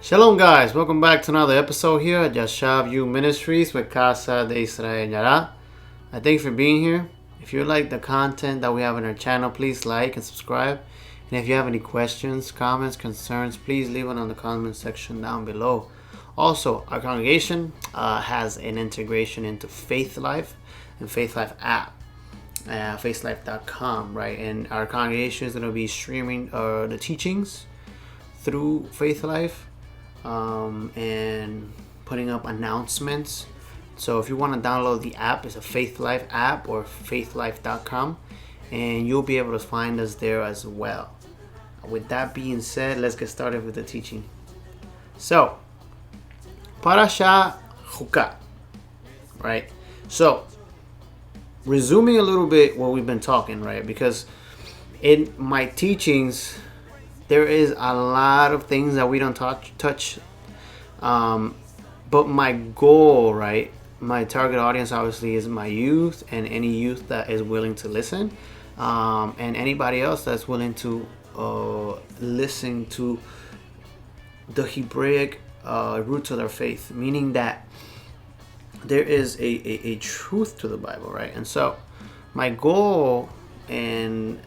Shalom, guys. Welcome back to another episode here at Yashav U Ministries with Casa de Israel Yara. I thank you for being here. If you like the content that we have on our channel, please like and subscribe. And if you have any questions, comments, concerns, please leave it on the comment section down below. Also, our congregation has an integration into Faith Life and Faith Life app. faithlife.com, right? And our congregation is going to be streaming the teachings through Faith Life. And putting up announcements. So if you want to download the app, it's a Faith Life app or faithlife.com, and you'll be able to find us there as well. With that being said, let's get started with the teaching. So, Parasha Chukat, right? So, resuming a little bit what we've been talking, right? Because in my teachings, there is a lot of things that we don't touch. But my goal, right, my target audience obviously is my youth and any youth that is willing to listen, and anybody else that's willing to listen to the Hebraic roots of their faith, meaning that there is a truth to the Bible, right? And so my goal and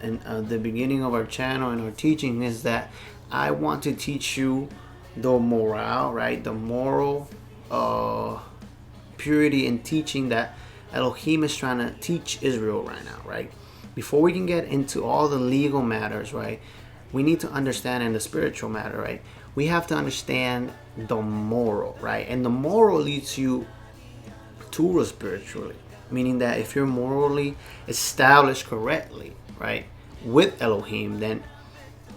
the beginning of our channel and our teaching is that I want to teach you the morale, right? The moral purity and teaching that Elohim is trying to teach Israel right now, right? Before we can get into all the legal matters, right, we need to understand in the spiritual matter, right? We have to understand the moral, right? And the moral leads you to spiritually, meaning that if you're morally established correctly, right, with Elohim, then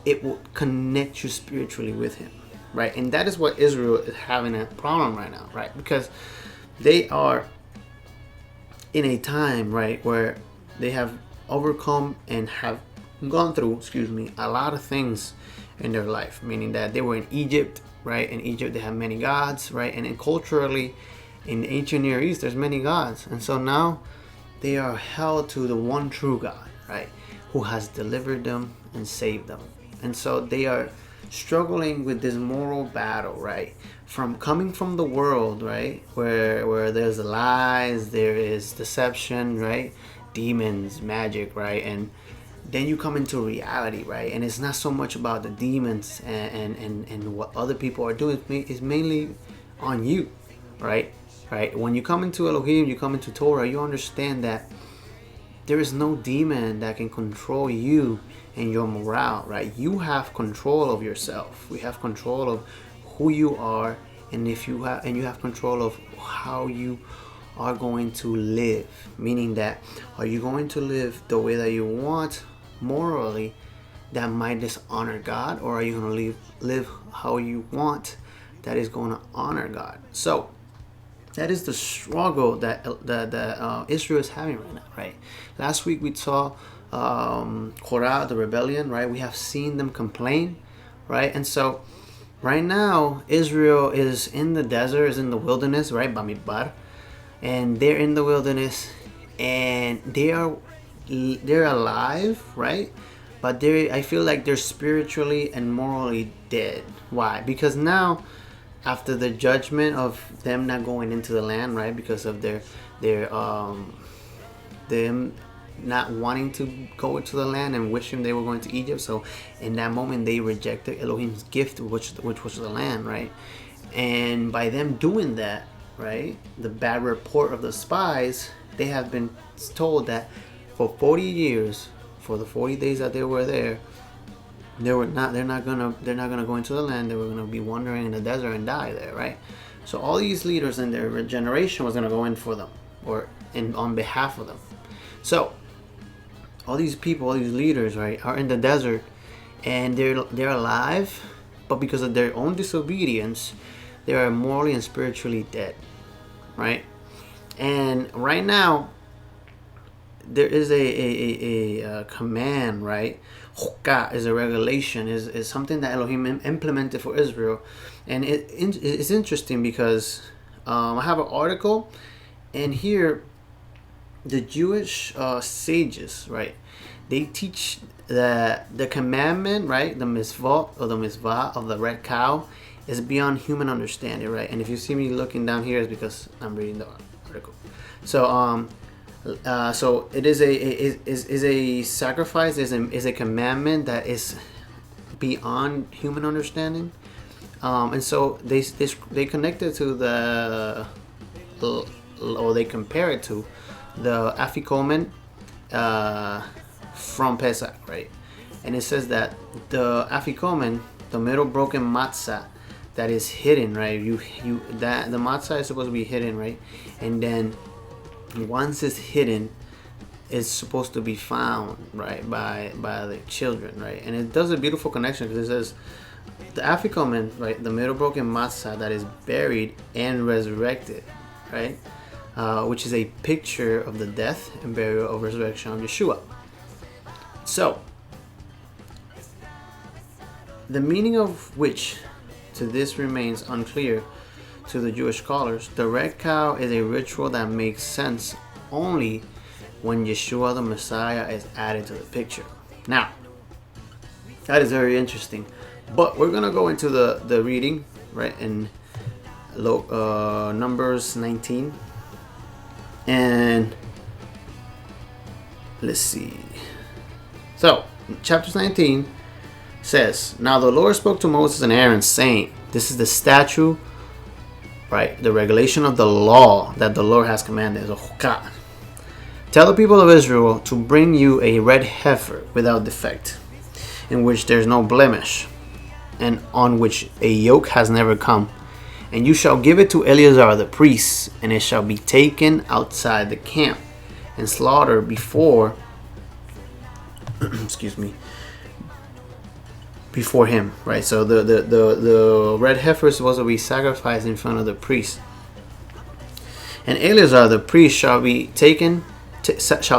it will connect you spiritually with him, right? And that is what Israel is having a problem right now, right? Because they are in a time, right, where they have overcome and have gone through, a lot of things in their life, meaning that they were in Egypt, right? In Egypt, they have many gods, right? And culturally, in the ancient Near East, there's many gods. And so now they are held to the one true God, right? Who has delivered them and saved them. And so they are struggling with this moral battle, right? From coming from the world, right? Where there's lies, there is deception, right? Demons, magic, right? And then you come into reality, right? And it's not so much about the demons and what other people are doing. It's mainly on you, right? Right? When you come into Elohim, you come into Torah, you understand that there is no demon that can control you and your morale, right? You have control of yourself. We have control of who you are, and you have control of how you are going to live. Meaning that, are you going to live the way that you want morally that might dishonor God, or are you going to live how you want that is going to honor God? So that is the struggle that Israel is having right now, right? Last week we saw Korah, the rebellion, right? We have seen them complain, right? And so right now Israel is in the desert, is in the wilderness, right? Bamidbar, and they're in the wilderness, and they're alive, right? But I feel like they're spiritually and morally dead. Why? Because now, after the judgment of them not going into the land, right, because of them not wanting to go into the land and wishing they were going to Egypt. So in that moment they rejected Elohim's gift, which was the land, right? And by them doing that, right, the bad report of the spies, they have been told that for 40 years, for the 40 days that they were there, they're not gonna go into the land. They were gonna be wandering in the desert and die there, right? So all these leaders in their generation was gonna go in for them, or on behalf of them. So all these people, all these leaders, right, are in the desert, and they're alive, but because of their own disobedience, they are morally and spiritually dead, right? And right now, there is a command, right? Chukat is a regulation, is something that Elohim implemented for Israel. And it's interesting because I have an article, and here the Jewish sages, right, they teach that the commandment, right, the mitzvah of the red cow is beyond human understanding, right? And if you see me looking down here, it's because I'm reading the article. So so it is a sacrifice, is a commandment that is beyond human understanding, and so they connect it to or they compare it to the afikomen from Pesach, right? And it says that the afikomen, the middle broken matzah that is hidden, right? That the matzah is supposed to be hidden, right? And then once it's hidden, it's supposed to be found, right, by the children, right? And it does a beautiful connection because it says the afikomen, right, the middle broken matzah that is buried and resurrected, right, which is a picture of the death and burial of resurrection of Yeshua. So the meaning of which to this remains unclear to the Jewish scholars. The red cow is a ritual that makes sense only when Yeshua the Messiah is added to the picture. Now, that is very interesting. But we're going to go into the reading, right, in Numbers 19. And let's see. So, chapter 19 says, "Now the Lord spoke to Moses and Aaron, saying," this is the statute, right, the regulation of the law that the Lord has commanded, the Chukat. "Tell the people of Israel to bring you a red heifer without defect, in which there is no blemish, and on which a yoke has never come. And you shall give it to Eleazar the priest, and it shall be taken outside the camp and slaughtered before excuse me, before him," right? So the red heifer is supposed to be sacrificed in front of the priest. "And Eleazar the priest shall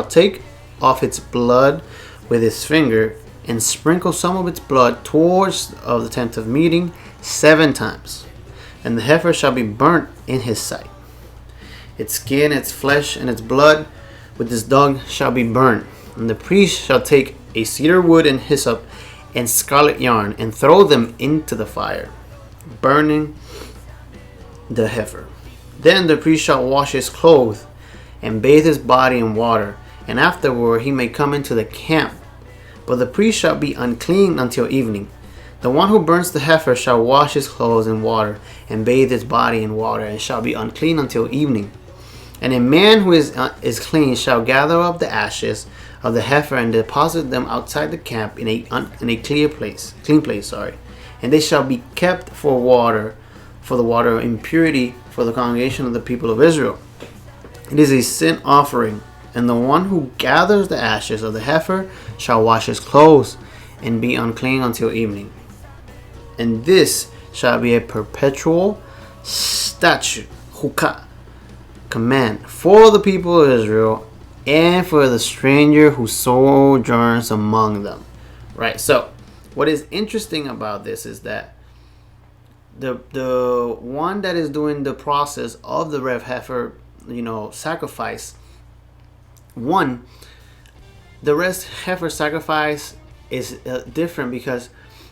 take off its blood with his finger and sprinkle some of its blood towards of the tent of meeting 7 times. And the heifer shall be burnt in his sight. Its skin, its flesh, and its blood with this dog shall be burnt. And the priest shall take a cedar wood and hyssop and scarlet yarn and throw them into the fire, burning the heifer. Then the priest shall wash his clothes and bathe his body in water, and afterward he may come into the camp. But the priest shall be unclean until evening. The one who burns the heifer shall wash his clothes in water and bathe his body in water, and shall be unclean until evening. And a man who is clean shall gather up the ashes of the heifer and deposit them outside the camp in a clean place. And they shall be kept for the water of impurity for the congregation of the people of Israel. It is a sin offering, and the one who gathers the ashes of the heifer shall wash his clothes and be unclean until evening. And this shall be a perpetual statute, Chukat, command for the people of Israel and for the stranger who sojourns among them." Right. So, what is interesting about this is that the one that is doing the process of the red heifer, sacrifice. One, the red heifer sacrifice is different because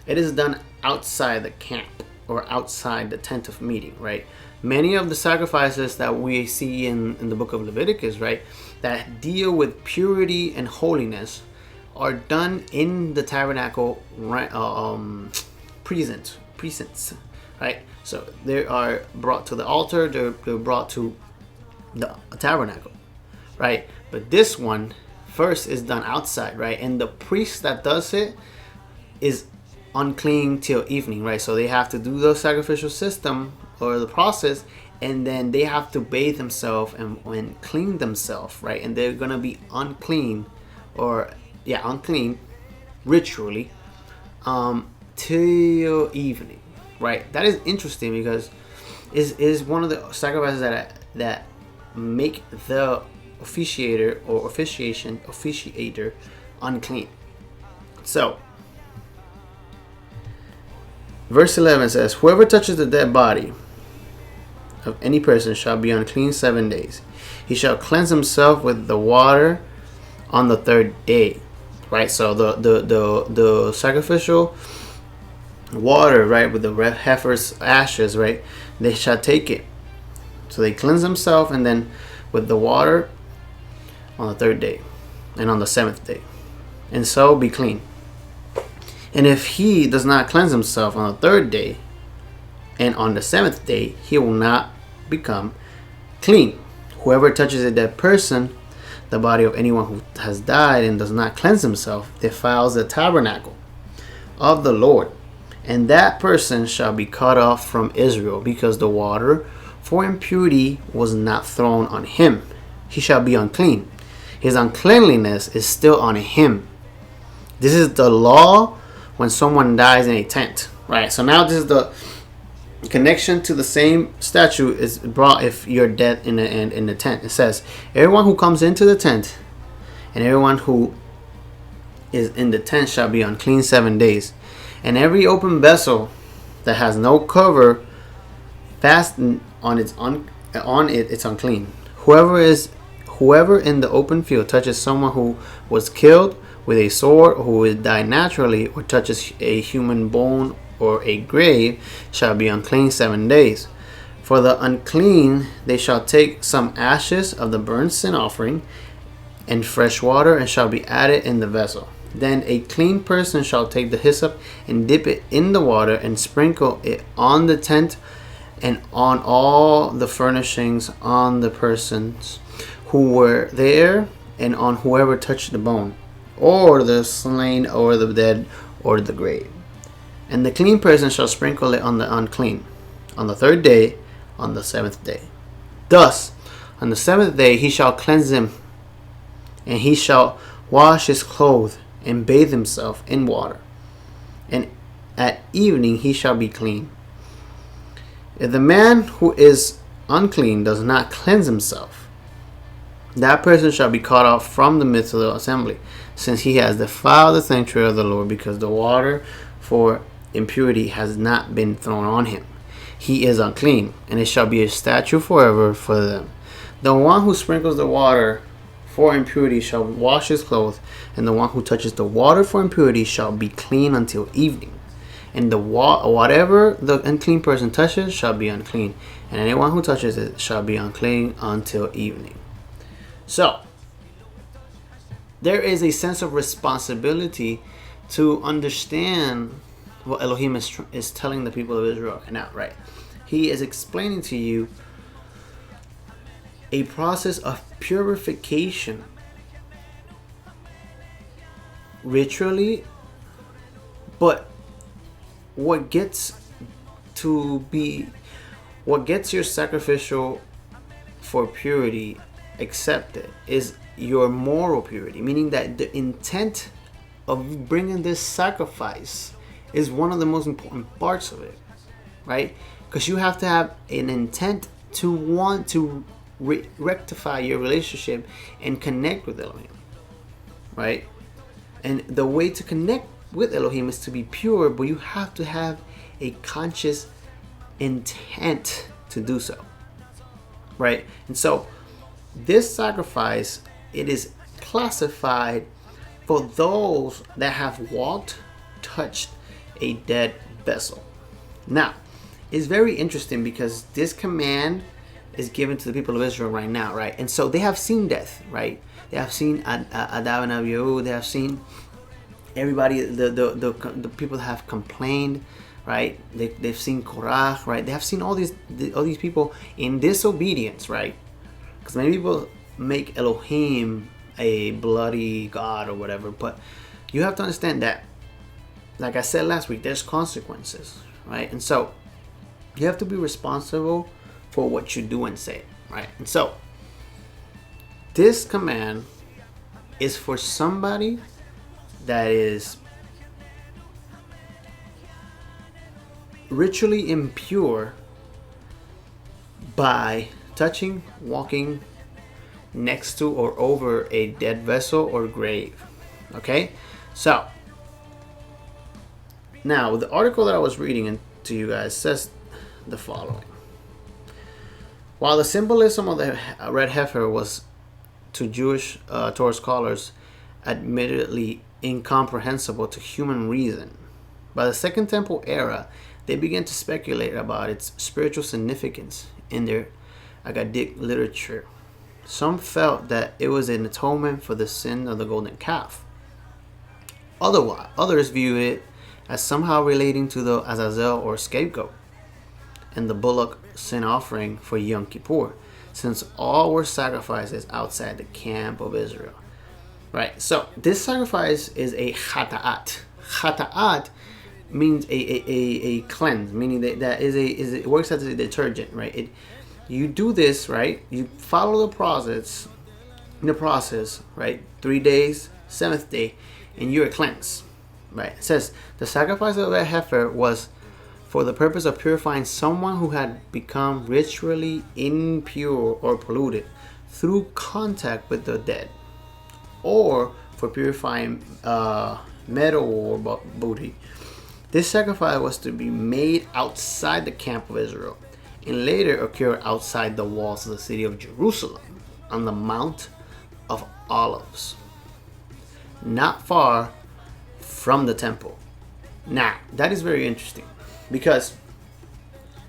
it is done outside the camp or outside the tent of meeting, right? Many of the sacrifices that we see in the book of Leviticus, right, that deal with purity and holiness are done in the tabernacle precincts, right? So they are brought to the altar, they're brought to the tabernacle, right? But this one first is done outside, right? And the priest that does it is unclean till evening, right? So they have to do the sacrificial system or the process, and then they have to bathe themselves and clean themselves, right? And they're gonna be unclean ritually till evening, right? That is interesting because is one of the sacrifices that make the officiator unclean. So verse 11 says, "Whoever touches the dead body of any person shall be unclean 7 days. He shall cleanse himself with the water on the 3rd day." Right. So the sacrificial water, right, with the red heifer's ashes, right, they shall take it. So they cleanse themselves, and then with the water on the third day and on the seventh day, and so be clean. And if he does not cleanse himself on the third day and on the seventh day, he will not become clean. Whoever touches a dead person, the body of anyone who has died, and does not cleanse himself, defiles the tabernacle of the Lord, and that person shall be cut off from Israel, because the water for impurity was not thrown on him. He shall be unclean. His uncleanliness is still on him. This is the law when someone dies in a tent, right? So now this is the connection to the same statute is brought if you're dead in the tent. It says, everyone who comes into the tent and everyone who is in the tent shall be unclean 7 days. And every open vessel that has no cover fastened on it, it's unclean. Whoever in the open field touches someone who was killed with a sword, or who died naturally, or touches a human bone or a grave, shall be unclean 7 days. For the unclean, they shall take some ashes of the burnt sin offering and fresh water, and shall be added in the vessel. Then a clean person shall take the hyssop and dip it in the water, and sprinkle it on the tent and on all the furnishings, on the persons who were there, and on whoever touched the bone, or the slain, or the dead, or the grave. And the clean person shall sprinkle it on the unclean on the third day, on the seventh day. Thus, on the seventh day he shall cleanse him, and he shall wash his clothes, and bathe himself in water. And at evening he shall be clean. If the man who is unclean does not cleanse himself, that person shall be cut off from the midst of the assembly, since he has defiled the sanctuary of the Lord, because the water for impurity has not been thrown on him. He is unclean, and it shall be a statute forever for them. The one who sprinkles the water for impurity shall wash his clothes, and the one who touches the water for impurity shall be clean until evening. And whatever the unclean person touches shall be unclean, and anyone who touches it shall be unclean until evening. So, there is a sense of responsibility to understand what Elohim is telling the people of Israel right now, right? He is explaining to you a process of purification ritually, but what gets your sacrificial for purity accepted is your moral purity, meaning that the intent of bringing this sacrifice is one of the most important parts of it, right? Because you have to have an intent to want to rectify your relationship and connect with Elohim, right? And the way to connect with Elohim is to be pure, but you have to have a conscious intent to do so, right? And so this sacrifice, it is classified for those that have touched a dead vessel. Now, it's very interesting because this command is given to the people of Israel right now, right? And so they have seen death, right? They have seen Adav and Abihu. They have seen everybody, the people that have complained, right? They've seen Korach, right? They have seen all these people in disobedience, right? Because many people make Elohim a bloody god or whatever, but you have to understand that, like I said last week, there's consequences, right? And so you have to be responsible for what you do and say, right? And so this command is for somebody that is ritually impure by touching, walking next to or over a dead vessel or grave. Okay? So, now the article that I was reading to you guys says the following. While the symbolism of the red heifer was to Jewish Torah scholars admittedly incomprehensible to human reason, By the Second Temple era, they began to speculate about its spiritual significance in their Agadic literature. Some felt that it was an atonement for the sin of the golden calf. Others viewed it as somehow relating to the Azazel or scapegoat and the bullock sin offering for Yom Kippur, since all were sacrifices outside the camp of Israel. Right, so this sacrifice is a chata'at. Chata'at means a cleanse, meaning that it works as a detergent, right? You do this, right? You follow the process, right? 3 days, seventh day, and you are cleansed, right? It says the sacrifice of a heifer was for the purpose of purifying someone who had become ritually impure or polluted through contact with the dead, or for purifying metal or booty. This sacrifice was to be made outside the camp of Israel and later occurred outside the walls of the city of Jerusalem on the Mount of Olives, not far from the temple. Now, that is very interesting because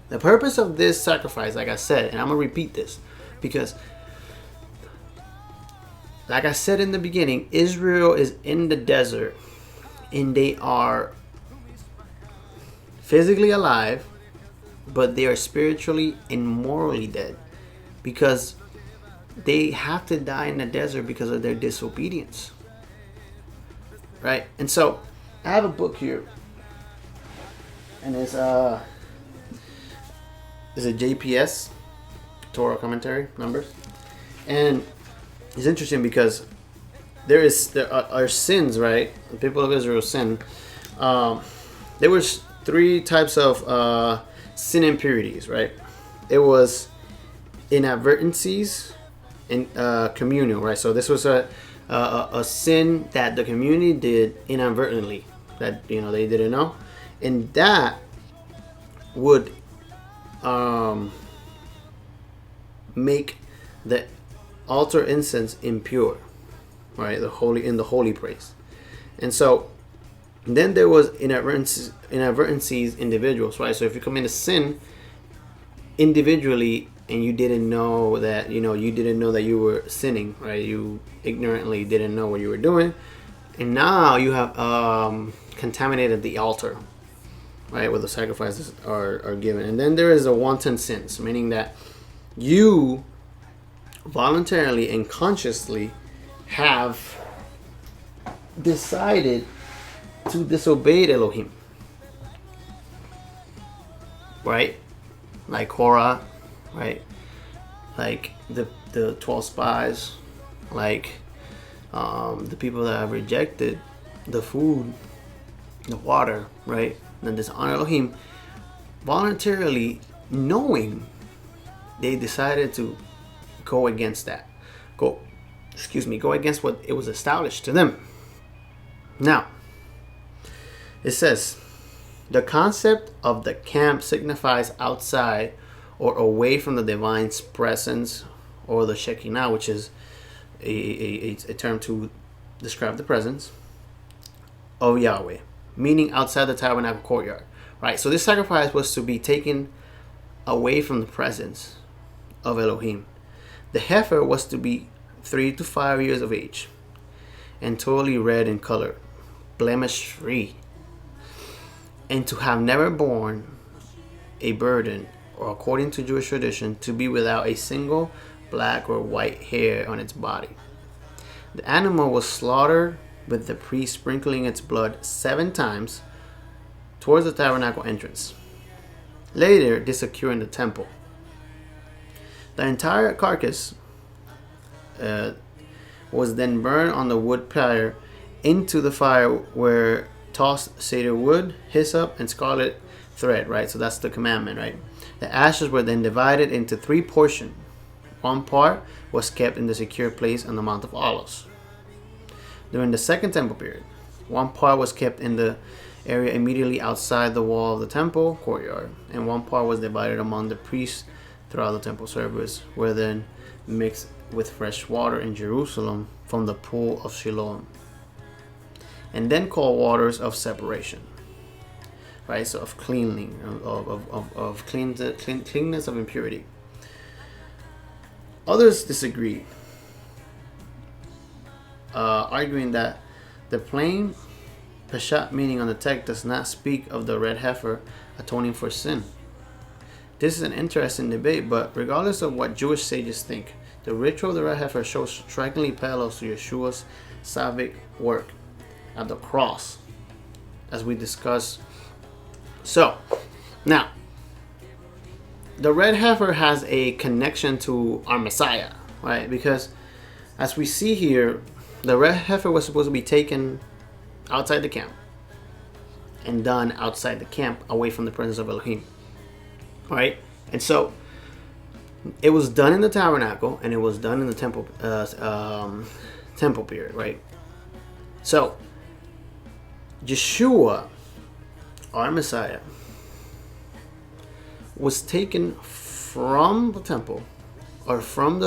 the purpose of this sacrifice, like I said, and I'm going to repeat this because, like I said in the beginning, Israel is in the desert and they are physically alive, but they are spiritually and morally dead because they have to die in the desert because of their disobedience. Right? And so I have a book here, and it's a JPS Torah commentary numbers, and it's interesting because there are sins, right? The people of Israel sin. There was 3 types of sin impurities, right? It was inadvertencies and communal, right? So this was a sin that the community did inadvertently, that they didn't know, and that would make the altar incense impure, right? The holy place. And so then there was inadvertencies individuals, right? So if you commit a sin individually and you didn't know that you were sinning, right? You ignorantly didn't know what you were doing, and now you have contaminated the altar, right, where the sacrifices are given. And then there is a wanton sins, meaning that you voluntarily and consciously have decided to disobey Elohim, right? Like Korah, right? Like the 12 spies, like the people that have rejected the food, the water, right? And dishonor Elohim, voluntarily knowing they decided to go against that. Go against what it was established to them. Now, it says, the concept of the camp signifies outside or away from the divine's presence, or the Shekinah, which is a term to describe the presence of Yahweh, meaning outside the tabernacle courtyard, right? So this sacrifice was to be taken away from the presence of Elohim. The heifer was to be 3 to 5 years of age and totally red in color, blemish free, and to have never borne a burden, or according to Jewish tradition, to be without a single black or white hair on its body. The animal was slaughtered with the priest sprinkling its blood 7 times towards the tabernacle entrance. Later, this occurred in the temple. The entire carcass was then burned on the wood pyre into the fire, where tossed cedar wood, hyssop, and scarlet thread, right? So that's the commandment, right? The ashes were then divided into 3 portions. 1 part was kept in the secure place on the Mount of Olives. During the Second Temple period, 1 part was kept in the area immediately outside the wall of the temple courtyard, and 1 part was divided among the priests throughout the temple service, were then mixed with fresh water in Jerusalem from the pool of Siloam, and then called waters of separation. right? So of cleaning, of cleanness of impurity. Others disagree, arguing that the plain Peshat meaning on the text does not speak of the red heifer atoning for sin. This is an interesting debate, but regardless of what Jewish sages think, the ritual of the red heifer shows strikingly parallels to Yeshua's salvific work at the cross, as we discussed. So, now, the red heifer has a connection to our Messiah, right? Because as we see here, the red heifer was supposed to be taken outside the camp and done outside the camp, away from the presence of Elohim, right? And so it was done in the tabernacle, and it was done in the temple period, right? So Yeshua, our Messiah, was taken from the temple, or from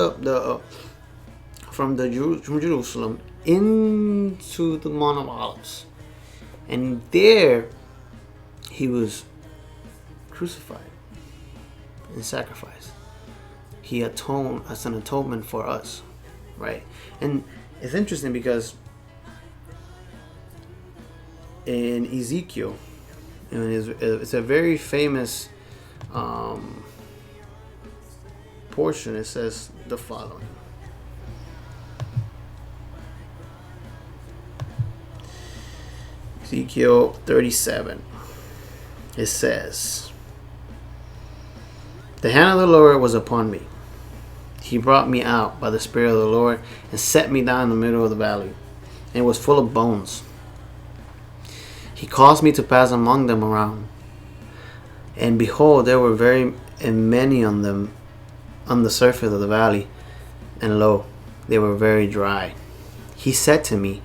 Jerusalem into the Mount of Olives, and there he was crucified and sacrificed. He atoned as an atonement for us, right? And it's interesting because in Ezekiel, it's a very famous portion. It says the following. Ezekiel 37. It says, "The hand of the Lord was upon me. He brought me out by the Spirit of the Lord and set me down in the middle of the valley, and it was full of bones. He caused me to pass among them around. And behold, there were very many on them on the surface of the valley, and lo, they were very dry. He said to me,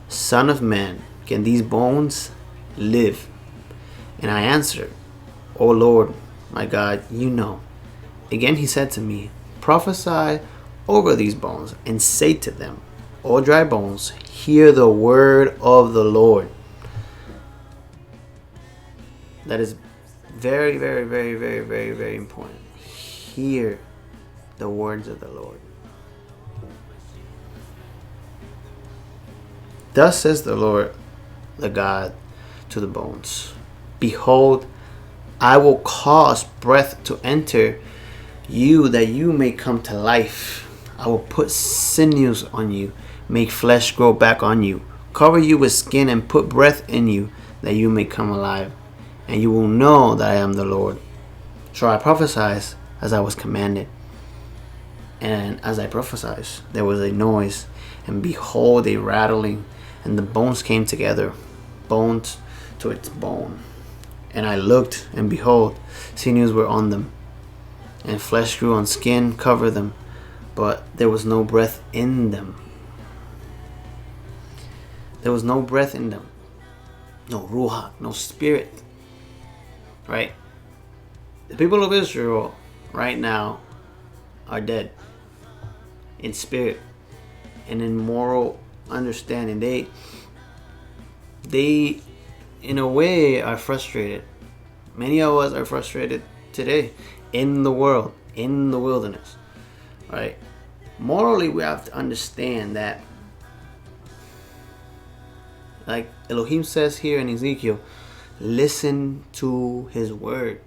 Son of man, can these bones live? And I answered, O Lord, my God, you know. Again he said to me, Prophesy over these bones, and say to them, O dry bones, hear the word of the Lord." That is very, very, very, very, very, very important. Hear the words of the Lord. Thus says the Lord, the God, to the bones, Behold, I will cause breath to enter you, that you may come to life. I will put sinews on you, make flesh grow back on you, cover you with skin, and put breath in you, that you may come alive. And you will know that I am the Lord. So I prophesied as I was commanded. And as I prophesied, there was a noise, and behold, a rattling, and the bones came together, bones to its bone. And I looked, and behold, sinews were on them, and flesh grew on skin, covered them, but there was no breath in them. There was no breath in them. No ruach, no spirit. Right? The people of Israel right now are dead in spirit and in moral understanding. They in a way are frustrated. Many of us are frustrated today in the world, in the wilderness. Right? Morally, we have to understand that, like Elohim says here in Ezekiel, listen to his word.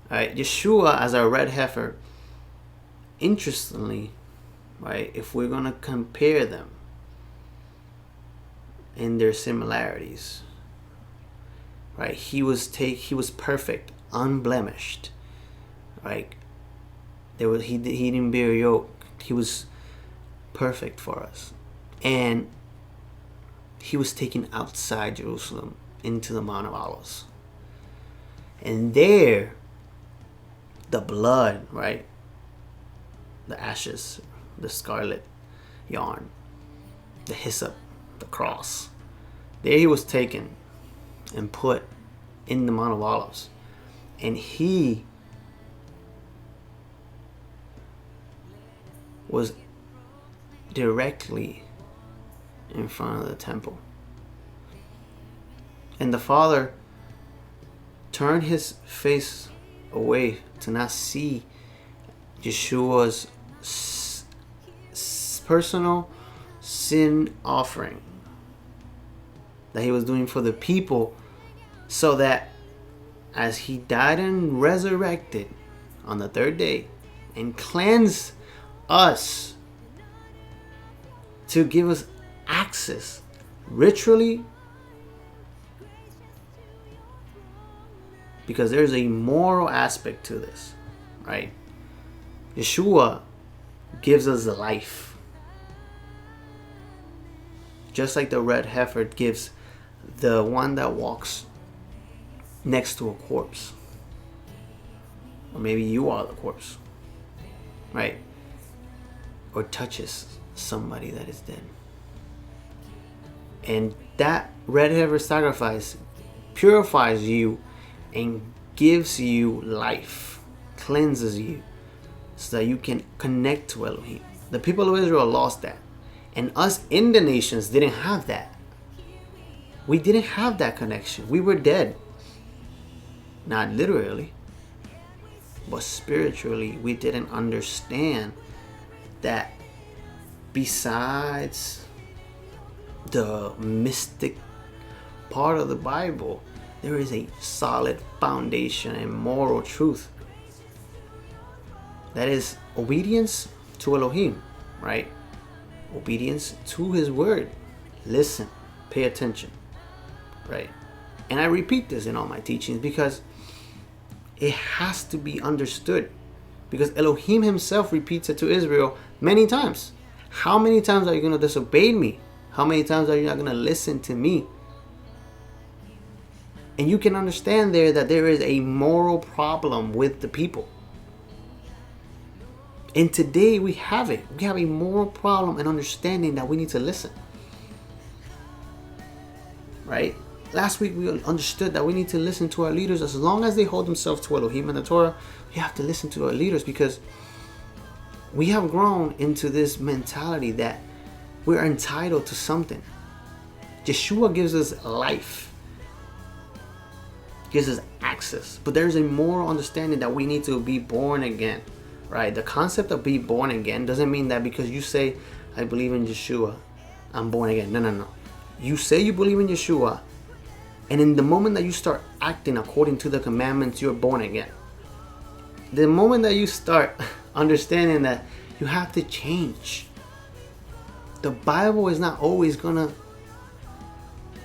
Right? Yeshua as our red heifer, interestingly, right, if we're going to compare them in their similarities, right, he was perfect, unblemished, right? He didn't bear yoke. He was perfect for us. And he was taken outside Jerusalem into the Mount of Olives. And there, the blood, right? The ashes, the scarlet yarn, the hyssop, the cross. There he was taken and put in the Mount of Olives. And he was directly in front of the temple. And the father turned his face away to not see Yeshua's personal sin offering that he was doing for the people, so that as he died and resurrected on the third day and cleansed us to give us access ritually, because there's a moral aspect to this, right? Yeshua gives us life, just like the red heifer gives the one that walks next to a corpse, or maybe you are the corpse, right? Or touches somebody that is dead. And that red heifer sacrifice purifies you and gives you life, cleanses you, so that you can connect to Elohim. The people of Israel lost that, and us in the nations didn't have that. We didn't have that connection. We were dead. Not literally, but spiritually, we didn't understand that besides the mystic part of the Bible, there is a solid foundation and moral truth. That is obedience to Elohim, right? Obedience to his word. Listen, pay attention, right? And I repeat this in all my teachings because it has to be understood. Because Elohim himself repeats it to Israel many times. How many times are you going to disobey me? How many times are you not going to listen to me? And you can understand there that there is a moral problem with the people. And today we have it. We have a moral problem and understanding that we need to listen. Right? Last week we understood that we need to listen to our leaders as long as they hold themselves to Elohim and the Torah. We have to listen to our leaders because we have grown into this mentality that we're entitled to something. Yeshua gives us life, gives us access, but there's a moral understanding that we need to be born again, right? The concept of being born again doesn't mean that because you say, I believe in Yeshua, I'm born again. No. You say you believe in Yeshua, and in the moment that you start acting according to the commandments, you're born again. The moment that you start understanding that you have to change, the Bible is not always gonna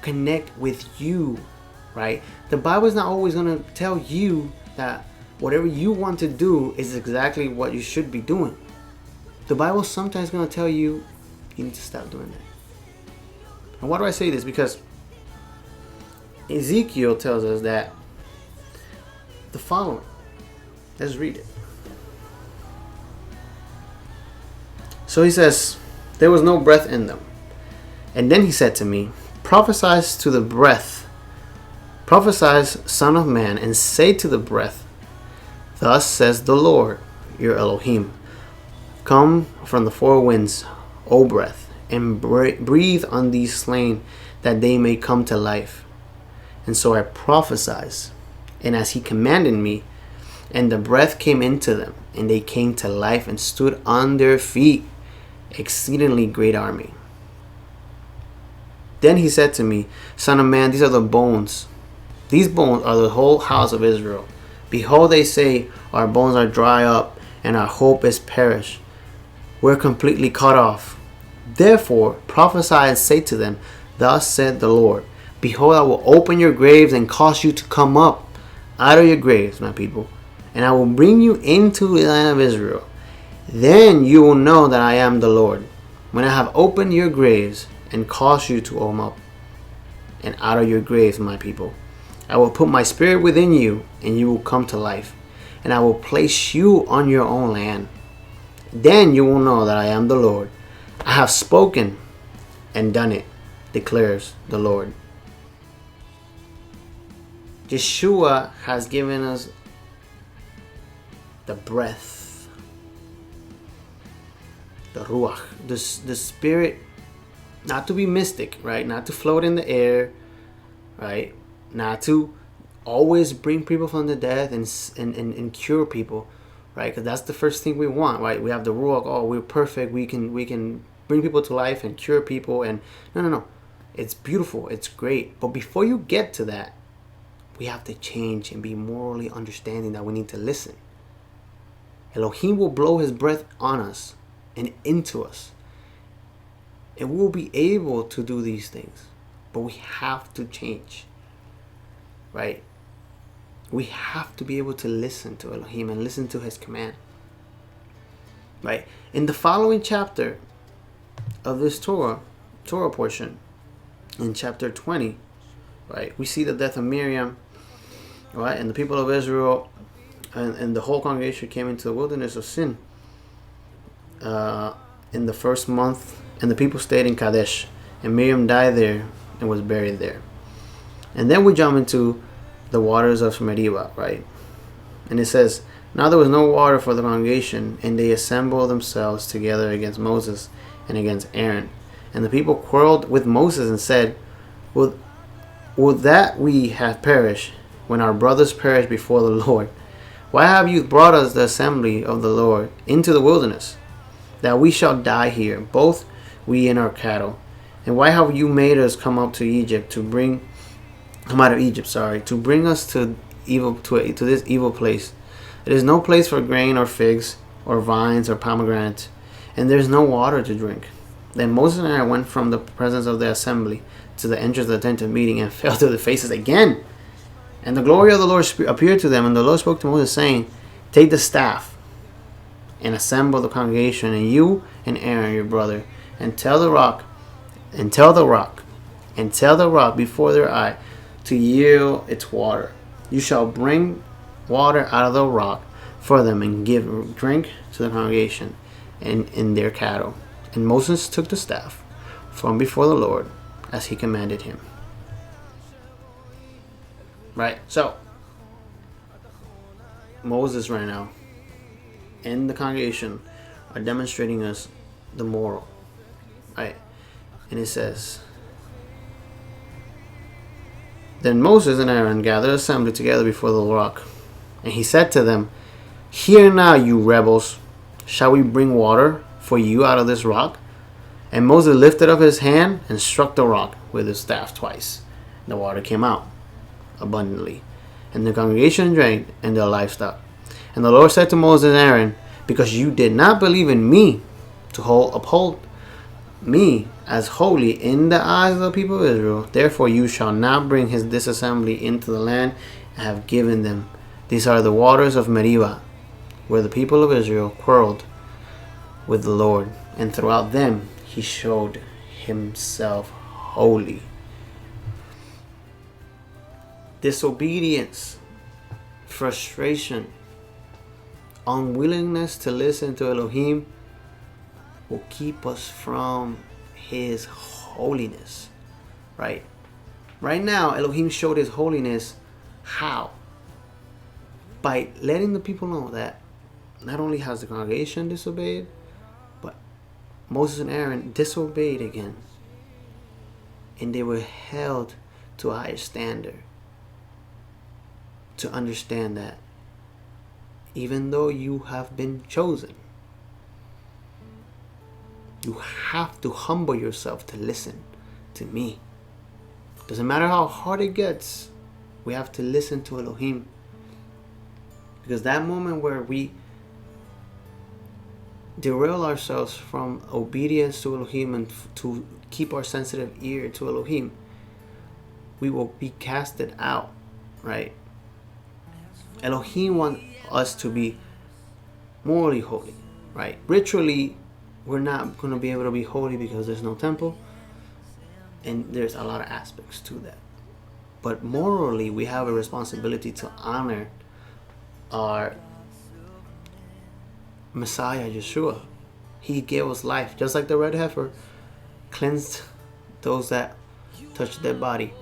connect with you, right? The Bible is not always gonna tell you that whatever you want to do is exactly what you should be doing. The Bible is sometimes gonna tell you you need to stop doing that. And why do I say this? Because Ezekiel tells us that the following. Let's read it. So he says, there was no breath in them. And then he said to me, prophesy to the breath, prophesy, son of man, and say to the breath, thus says the Lord, your Elohim, come from the four winds, O breath, and breathe on these slain, that they may come to life. And so I prophesied, and as he commanded me, and the breath came into them, and they came to life and stood on their feet, exceedingly great army. Then he said to me, son of man, these are the bones. These bones are the whole house of Israel. Behold, they say, our bones are dry up, and our hope is perished. We're completely cut off. Therefore prophesy and say to them, thus said the Lord, behold, I will open your graves and cause you to come up out of your graves, my people, and I will bring you into the land of Israel. Then you will know that I am the Lord, when I have opened your graves and caused you to come up and out of your graves, my people. I will put my spirit within you, and you will come to life, and I will place you on your own land. Then you will know that I am the Lord. I have spoken and done it, declares the Lord. Yeshua has given us the breath, the ruach, the spirit, not to be mystic, right? Not to float in the air, right? not to always bring people from the dead and cure people, right? Because that's the first thing we want, right? We have the rule of, oh, we're perfect, we can bring people to life and cure people, and no, it's beautiful, it's great, but before you get to that, we have to change and be morally understanding that we need to listen. Elohim will blow his breath on us and into us, and we'll be able to do these things, but we have to change, right? We have to be able to listen to Elohim and listen to his command, right? In the following chapter of this Torah portion, in chapter 20, right, we see the death of Miriam, right? And the people of Israel and the whole congregation came into the wilderness of Sin in the first month, and the people stayed in Kadesh, and Miriam died there and was buried there. And then we jump into the waters of Meribah, right? And it says, now there was no water for the congregation, and they assembled themselves together against Moses and against Aaron. And the people quarreled with Moses and said, would that we have perished when our brothers perished before the Lord? Why have you brought us the assembly of the Lord into the wilderness, that we shall die here, both we and our cattle? And why have you made us come up to Egypt to bring us to this evil place? It is no place for grain or figs or vines or pomegranates, and there is no water to drink. Then Moses and Aaron went from the presence of the assembly to the entrance of the tent of meeting and fell to their faces again. And the glory of the Lord appeared to them, and the Lord spoke to Moses, saying, take the staff and assemble the congregation, and you and Aaron your brother, and tell the rock before their eye to yield its water. You shall bring water out of the rock for them, and give drink to the congregation and in their cattle. And Moses took the staff from before the Lord as he commanded him. Right? So, Moses right now and the congregation are demonstrating us the moral. Right? And it says, then Moses and Aaron gathered assembly together before the rock. And he said to them, hear now, you rebels, shall we bring water for you out of this rock? And Moses lifted up his hand and struck the rock with his staff twice. The water came out abundantly, and the congregation drank, and their livestock. And the Lord said to Moses and Aaron, because you did not believe in me to uphold me as holy in the eyes of the people of Israel, therefore you shall not bring this assembly into the land I have given them. These are the waters of Meribah, where the people of Israel quarreled with the Lord, and throughout them he showed himself holy. Disobedience, frustration, unwillingness to listen to Elohim will keep us from his holiness, right? Right now, Elohim showed his holiness. How? By letting the people know that not only has the congregation disobeyed, but Moses and Aaron disobeyed again, and they were held to a higher standard. To understand that even though you have been chosen, you have to humble yourself to listen to me. Doesn't matter how hard it gets, we have to listen to Elohim. Because that moment where we derail ourselves from obedience to Elohim and to keep our sensitive ear to Elohim, we will be casted out, right? Elohim wants us to be morally holy, right? Ritually, we're not going to be able to be holy because there's no temple, and there's a lot of aspects to that. But morally, we have a responsibility to honor our Messiah, Yeshua. He gave us life, just like the red heifer cleansed those that touched their body.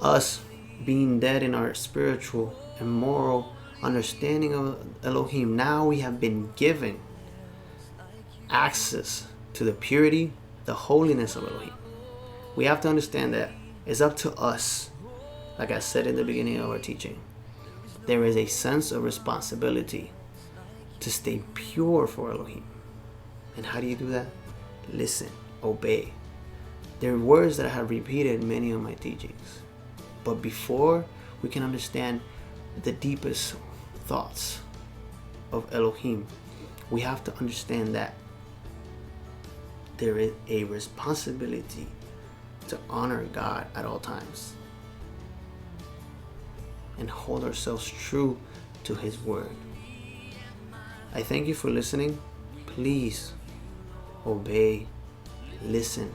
Us being dead in our spiritual and moral understanding of Elohim, now we have been given access to the purity, the holiness of Elohim. We have to understand that it's up to us like I said in the beginning of our teaching, there is a sense of responsibility to stay pure for Elohim. And how do you do that? Listen, obey. There are words that I have repeated in many of my teachings. But before we can understand the deepest thoughts of Elohim, we have to understand that there is a responsibility to honor God at all times and hold ourselves true to His word. I thank you for listening. Please obey, listen,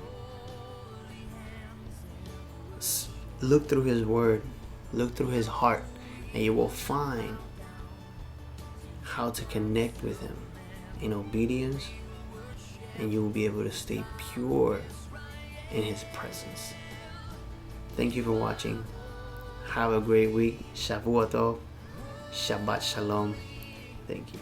look through His word, look through His heart, and you will find how to connect with Him in obedience, and you will be able to stay pure in His presence. Thank you for watching. Have a great week. Shavua Tov. Shabbat Shalom. Thank you.